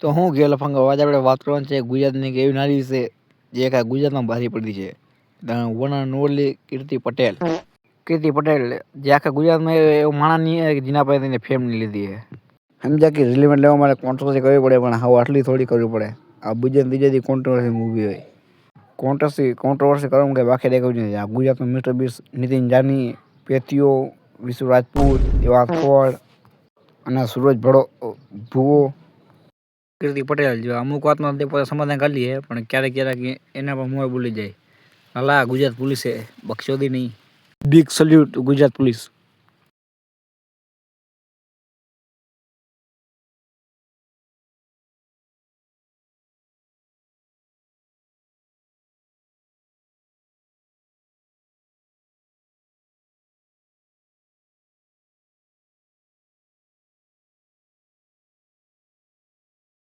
તો હું ગયો લફંગો આજે આપણે વાત કરવાની છે ગુજરાતની એક એવી નારી વિશે જે આખા ગુજરાતમાં ભારી પડી છે. વન એન્ડ ઓનલી કીર્તિ પટેલ. કીર્તિ પટેલ જે આખા ગુજરાતમાં એવું માણસ નહીં હોય કે જેના પાસે તેને ફેમ નહીં લીધી છે. સમજ્યા કે રિલેવન્ટ લેવા માટે કોન્ટ્રોવર્સી કરવી પડે, પણ હવે આટલી થોડી કરવી પડે. આ ગુજરાત ત્રીજાથી કોન્ટ્રોવર્સી મૂવી હોય. કોન્ટ્રોવર્સી કરવાનું કંઈ બાકી દેખાવું નથી. આ ગુજરાતમાં મિસ્ટર બીસ, નીતિન જાની, પેથીઓ, વિશુ રાજપૂત, એવા ખોડ અને સુરજ ભુવો, કીર્તિ પટેલ જો અમુક વાતમાં તે પોતે સમાધાન કરી લઈએ, પણ ક્યારેક ક્યારેક એના પર મોં બોલી જાય. હાલા ગુજરાત પોલીસે બક્ષોદી નહીં. Big salute Gujarat police.